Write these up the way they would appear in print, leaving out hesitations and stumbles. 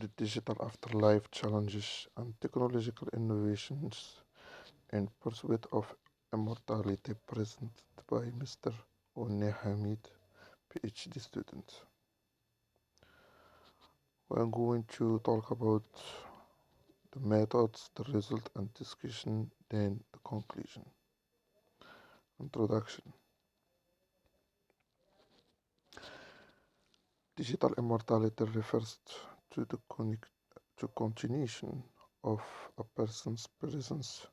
the digital afterlife challenges and technological innovations in pursuit of immortality presented by Mr. Ouhnni Hamid, PhD student. We're going to talk about the methods, the result and discussion, then the conclusion. Introduction. Digital immortality refers to the continuation of a person's presence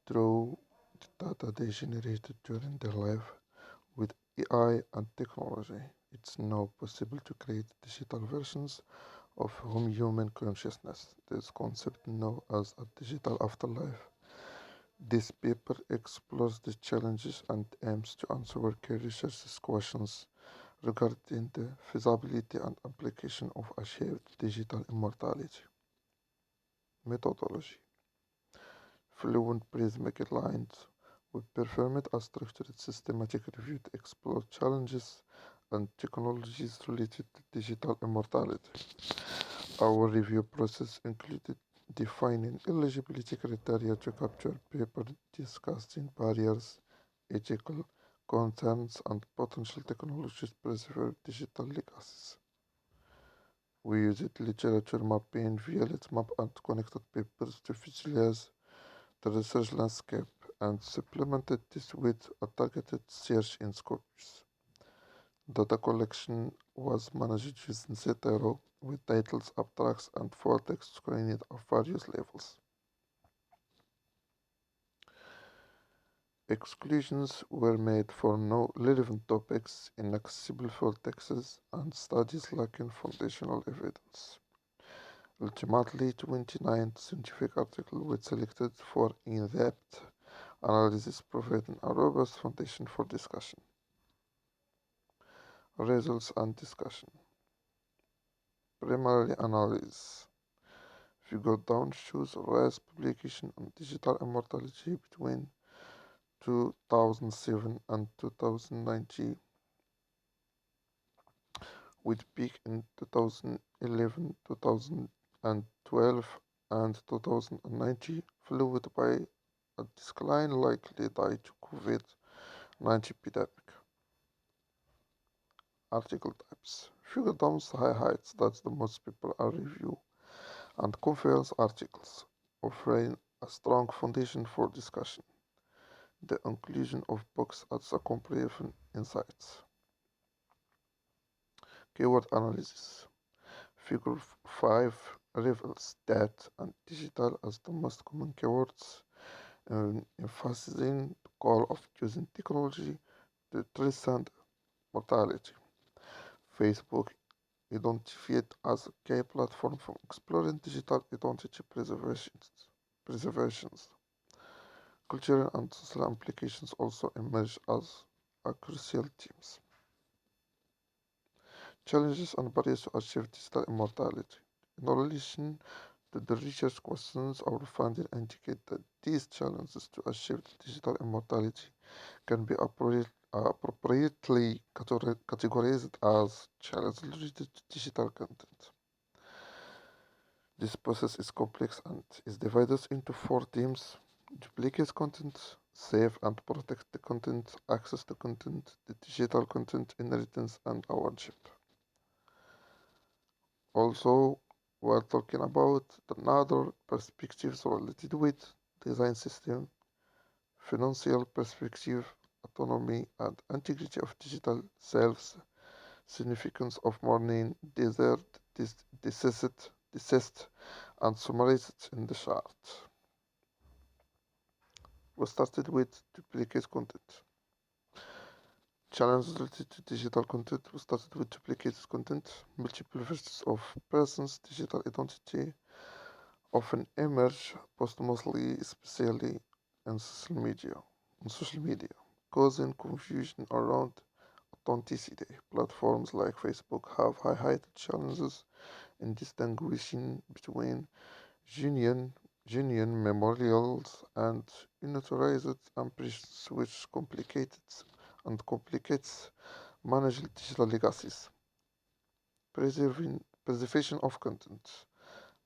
through the data they generated during their life. With AI and technology, it's now possible to create digital versions of human consciousness. This concept known as a digital afterlife. This paper explores the challenges and aims to answer key research questions regarding the feasibility and application of achieved digital immortality. Methodology. Fluent prismatic lines. We performed a structured systematic review to explore challenges and technologies related to digital immortality. Our review process included defining eligibility criteria to capture paper discussing barriers, ethical concerns, and potential technologies to preserve digital legacies. We used literature mapping, violet map, and connected papers to visualize the research landscape and supplemented this with a targeted search in Scopus. Data collection was managed using Zotero with titles, abstracts, and full text screened at various levels. Exclusions were made for no relevant topics, inaccessible full texts, and studies lacking foundational evidence. Ultimately, 29 scientific articles were selected for in-depth analysis, providing a robust foundation for discussion. Results and discussion. Primary analysis. Figure down shows rise publication on digital immortality between 2007 and 2019, with peak in 2011, 2012, and 2019, followed by a decline likely due to COVID-19 epidemic. Article types. Figure down highlights that the most people are review and conference articles, offering a strong foundation for discussion. The inclusion of books as a comprehensive insights. Keyword analysis. Figure 5 reveals that and digital as the most common keywords, emphasizing the goal of using technology to transcend mortality. Facebook identified as a key platform for exploring digital identity preservations. Cultural and social implications also emerge as a crucial themes. Challenges and barriers to achieve digital immortality. In relation to the research questions, our findings indicate that these challenges to achieve digital immortality can be appropriately categorized as challenges related to digital content. This process is complex and is divided into four themes: duplicate content, save and protect the content, access to content, the digital content inheritance, and ownership. Also, we're talking about another perspectives related with design system, financial perspective, autonomy and integrity of digital selves, significance of mourning, desert, deceased, and summarized in the chart. We started with duplicate content. Challenges related to digital content. We started with duplicated content. Multiple versions of persons' digital identity often emerge posthumously, especially in social media, causing confusion around authenticity. Platforms like Facebook have highlighted challenges in distinguishing between genuine, genuine memorials and unauthorized impressions, which complicates managing digital legacies. Preserving Preservation of content.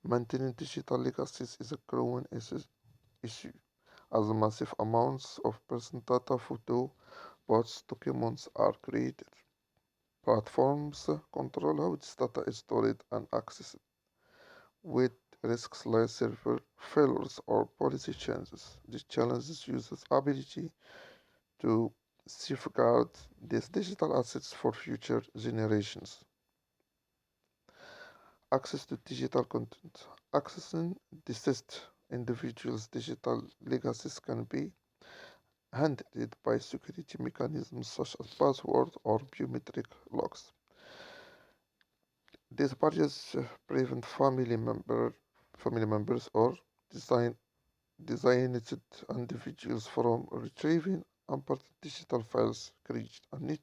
Maintaining digital legacies is a growing issue, as massive amounts of personal data, photo, bots, documents are created. Platforms control how this data is stored and accessed, with risks like server failures or policy changes. This challenges users' ability to safeguard these digital assets for future generations. Access to digital content. Accessing deceased individuals' digital legacies can be handled by security mechanisms such as password or biometric locks. These barriers prevent family members or design, designated individuals from retrieving important digital files created and need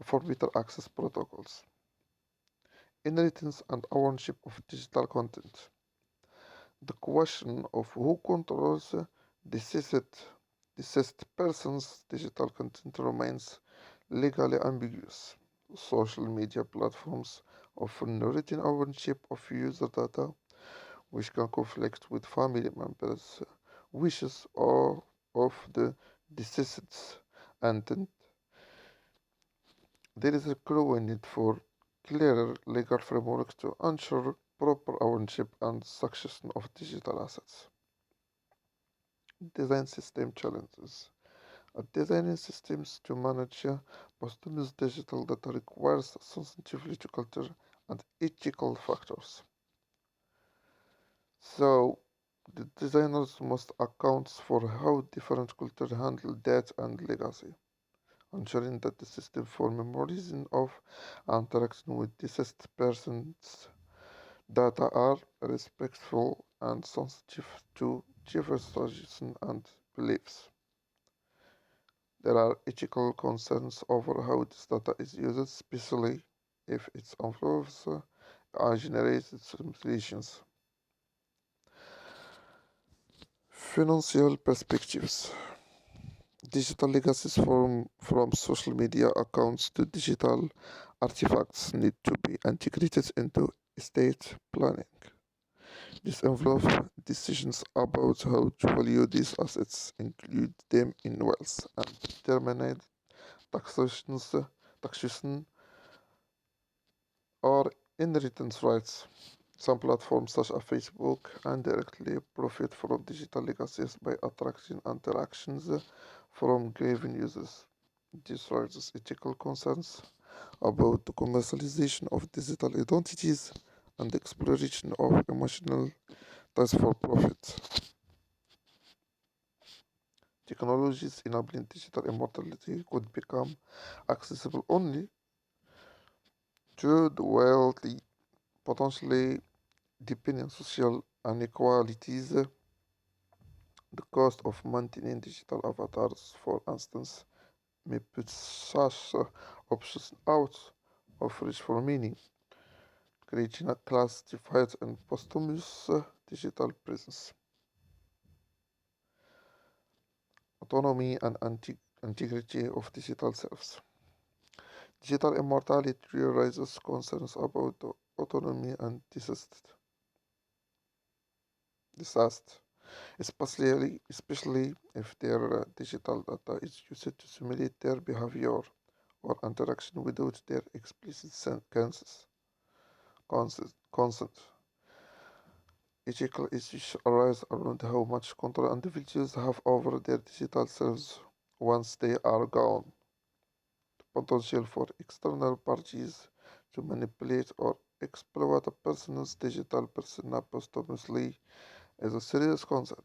for better access protocols. Inheritance and ownership of digital content. The question of who controls deceased, deceased persons' digital content remains legally ambiguous. Social media platforms often retain ownership of user data, which can conflict with family members' wishes or of the deceased's intent. There is a growing need for clearer legal frameworks to ensure proper ownership and succession of digital assets. Design system challenges. Designing systems to manage posthumous digital data requires sensitivity to culture and ethical factors. So, the designers must account for how different cultures handle death and legacy, ensuring that the system for memorizing of interaction with deceased persons data are respectful and sensitive to diverse traditions and beliefs. There are ethical concerns over how this data is used, especially if it involves AI-generated simulations. Financial perspectives. Digital legacies from social media accounts to digital artifacts need to be integrated into estate planning. This involves decisions about how to value these assets, include them in wills, and determine taxations, taxation or inheritance rights. Some platforms, such as Facebook, indirectly profit from digital legacies by attracting interactions from grieving users. This raises ethical concerns about the commercialization of digital identities and the exploration of emotional ties for profit. Technologies enabling digital immortality could become accessible only to the wealthy, potentially deepening social inequalities. The cost of maintaining digital avatars, for instance, may put such options out of reach for many, creating a class divide and posthumous digital presence. Autonomy and integrity of digital selves. Digital immortality raises concerns about the autonomy and disaster, especially if their digital data is used to simulate their behavior or interaction without their explicit consent. Ethical issues arise around how much control individuals have over their digital selves once they are gone. The potential for external parties to manipulate or exploit a person's digital persona posthumously is a serious concern.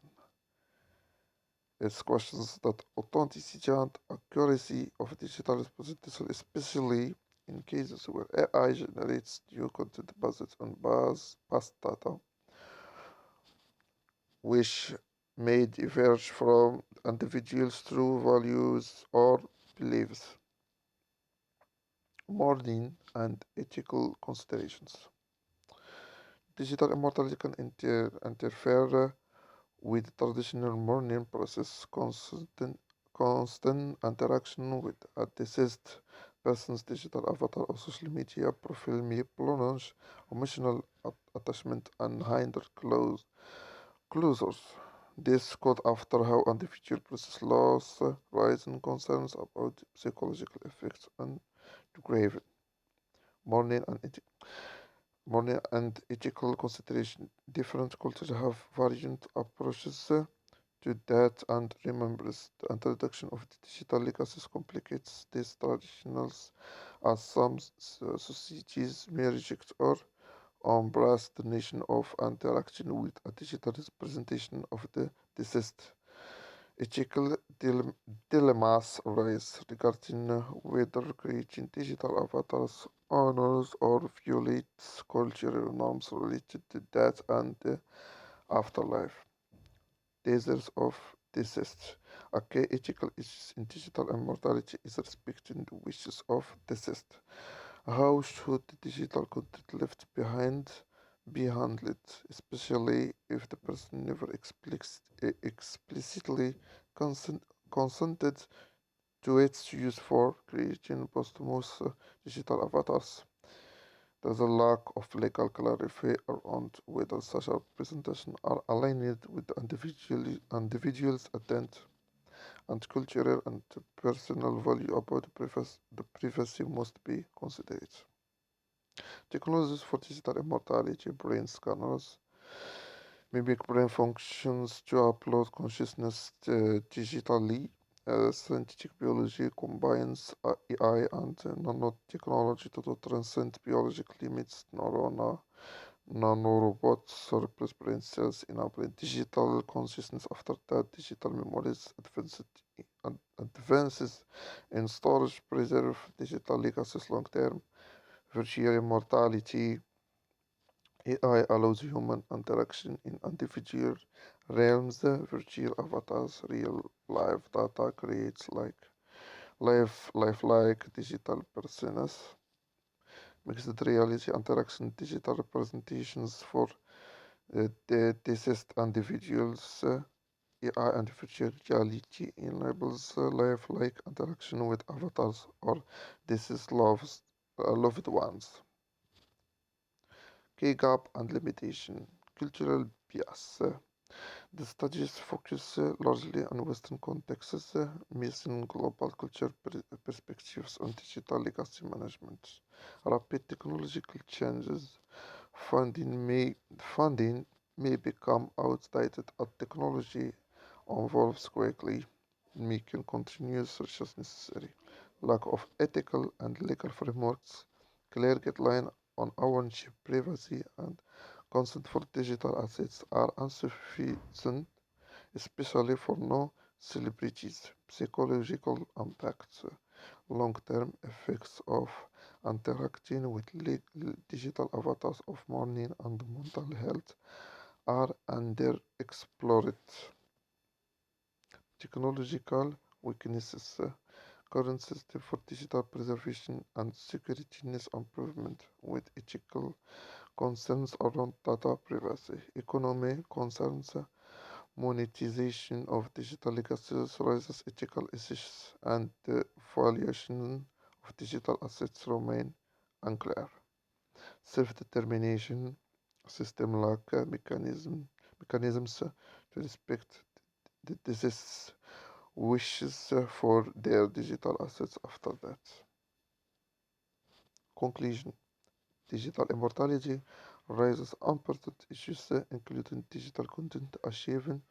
It questions that authenticity and accuracy of digital representation, especially in cases where AI generates new content based on past data, which may diverge from individuals' true values or beliefs. Mourning and ethical considerations. Digital immortality can interfere with traditional mourning process. Constant interaction with a deceased person's digital avatar or social media profile may prolong emotional attachment and hinder closures. This could after how individual process loss, rising concerns about psychological effects and grave mourning and mourning and ethical consideration. Different cultures have variant approaches to death and remembrance. The introduction of the digital legacies complicates these traditionals as some societies may reject or embrace the notion of interaction with a digital representation of the deceased. Ethical dilemmas arise regarding whether creating digital avatars honors or violates cultural norms related to death and the afterlife. Dangers of deceased. A key ethical issue in digital immortality is respecting the wishes of deceased. How should the digital content left behind be handled, especially if the person never explicitly consent, consented to its use for creating posthumous digital avatars? There's a lack of legal clarity around whether such representations are aligned with the individual's intent and cultural and personal value about the privacy must be considered. Technologies for digital immortality, brain scanners, mimic brain functions to upload consciousness digitally. Synthetic biology combines AI and nanotechnology to transcend biological limits. Nanorobots replace brain cells, enabling digital consciousness after that. Digital memories advances in storage preserve digital legacies long term. Virtual immortality AI allows human interaction in individual realms. Virtual avatars, real life data creates lifelike digital personas. Mixed reality interaction, digital representations for the deceased individuals. AI and virtual reality enables lifelike interaction with avatars or deceased loved ones. Key gap and limitation. Cultural bias. The studies focus largely on Western contexts, missing global culture perspectives on digital legacy management. Rapid technological changes. Funding may become outdated as technology evolves quickly, making continuous research necessary. Lack of ethical and legal frameworks, clear guidelines on ownership, privacy, and consent for digital assets are insufficient, especially for no celebrities. Psychological impacts, long-term effects of interacting with digital avatars of mourning and mental health are underexplored. Technological weaknesses. Current system for digital preservation and security needs improvement with ethical concerns around data privacy, economy concerns, monetization of digital legacies raises ethical issues, and the valuation of digital assets remain unclear. Self-determination system lack mechanisms to respect the deceased's wishes for their digital assets after that. Conclusion. Digital immortality raises important issues including digital content achieving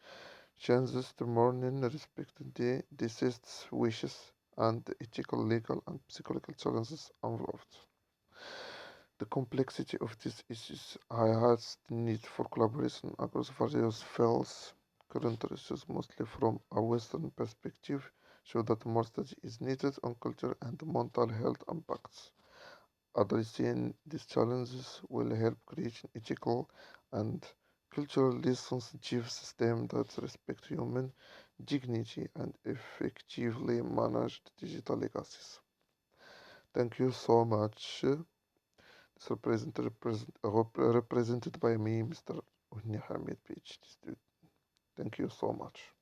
changes to mourning, respecting the deceased's wishes, and the ethical, legal, and psychological challenges involved. The complexity of these issues highlights the need for collaboration across various fields. Current research, mostly from a Western perspective, show that more study is needed on culture and mental health impacts. Addressing these challenges will help create an ethical and culturally sensitive system that respects human dignity and effectively manage digital legacies. Thank you so much. This represented by me, Mr. Ouhnni Hamid, PhD student. Thank you so much.